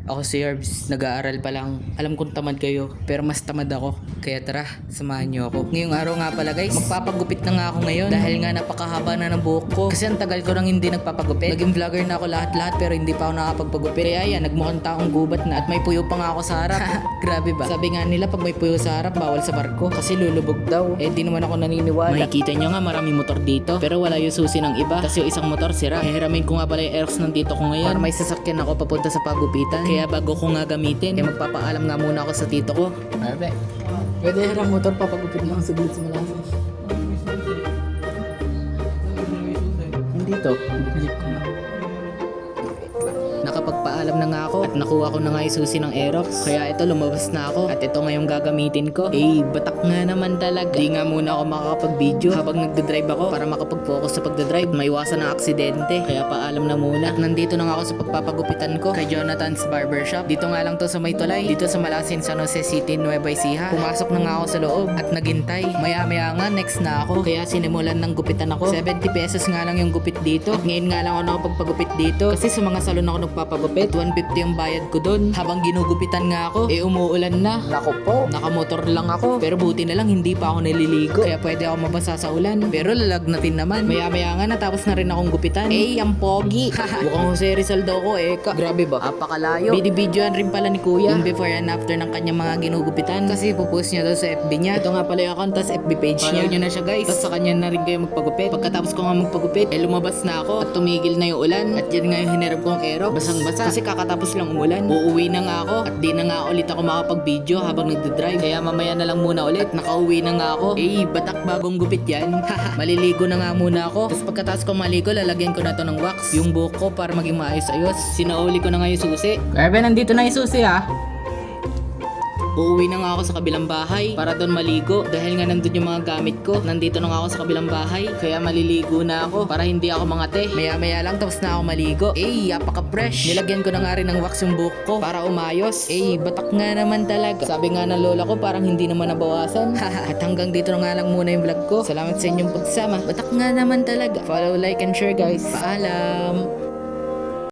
Ako si Herbs, nag-aaral pa lang. Alam kong tamad kayo, pero mas tamad ako. Kaya tara, samahan niyo ako. Ngayong araw nga pala guys, magpapagupit na nga ako ngayon. Dahil nga napakahaba na ng buhok ko. Kasi ang tagal ko nang hindi nagpapagupit. Naging vlogger na ako lahat-lahat pero hindi pa ako nakapagpagupit. Kaya yan, nagmukhang taong gubat na at may puyo pa nga ako sa harap. Grabe ba? Sabi nga nila pag may puyo sa harap, bawal sa barko. Kasi lulubog daw. Eh di naman ako naniniwala. Makikita nyo nga maraming motor dito. Pero wala yung susi ng iba. Kasi yung isang motor sira. Hihiramin ko nga pala yung Aerox ng tito ko ngayon. Para may sasakyan ako papunta sa pagupitan. Kaya bago ko nga gamitin, magpapaalam nga muna ako sa tito ko. Grabe. Pwede hiram motor papagupit lang sa gilid sa malasan. Nandito. Nakapagpaalam na nga ako at nakuha ko na nga yung susi ng Aerox. Kaya ito lumabas na ako at ito ngayong gagamitin ko. Batak nga naman talaga. Di nga muna ako makakapag-video habang nagdadrive ako para makapag-focus sa pagdadrive. Maiwasan ng aksidente. Kaya paalam na muna. At nandito na nga ako sa pagpapagupitan ko kay Jonathan's Barbershop. Dito nga lang to sa May Tulay. Dito sa Malasin, San Jose City, Nueva Ecija. Pumasok na nga ako sa loob at naghintay. Maya-maya nga next na ako. Kaya sinimulan ng gupitan ako. 70 pesos nga lang yung gupit dito. At ngayon nga lang ako nakapagpagupit dito. Kasi sa mga salon ako nagpapagupit, 150 yung bayad ko dun. Habang ginugupitan nga ako, umuulan na. Nako po, nakamotor lang ako. Pero buti na lang hindi pa ako naliligo. Kaya pwede ako mabasa sa ulan. Pero lalagnatin naman. Maya-maya nga natapos na rin akong gupitan. Ang pogi. Mukhang Jose Rizal daw ko Grabe ba? Apakalayo. Bidibidyoan rin pala ni kuya yung before and after ng kanyang mga ginugupitan. Kasi ipopost niya daw sa FB niya. Ito nga pala yung account, tas FB page niya. Follow niyo na siya guys. Tas sa kanya na rin kayo magpagupit. Pagkatapos ko nga magpagupit, lumabas na ako at tumigil na yung ulan. At yan nga yung hinarap kong Aerox. Basang-basa. Kasi kakatapos lang umulan. Uuwi na nga ako at di na nga ulit ako makapag-video habang nagdadrive. Kaya mamaya na lang muna ulit. At nakauwi na nga ako. Batak bagong gupit yan. Maliligo na nga muna ako. Tapos pagkatapos ko maligo, lalagyan ko na to ng wax yung buhok ko para maging maayos-ayos. Sinauli ko na nga yung susi. Grabe, nandito na yung susi Uuwi na nga ako sa kabilang bahay para doon maligo dahil nga nandun yung mga gamit ko. Nandito na nga ako sa kabilang bahay kaya maliligo na ako para hindi ako mangate. Maya-maya lang tapos na ako maligo. Apaka-fresh. Nilagyan ko na nga rin ng wax yung buhok ko para umayos. Batak nga naman talaga. Sabi nga ng lola ko parang hindi naman nabawasan. At hanggang dito na nga lang muna yung vlog ko. Salamat sa inyong pagsama. Batak nga naman talaga. Follow, like, and share guys. Paalam!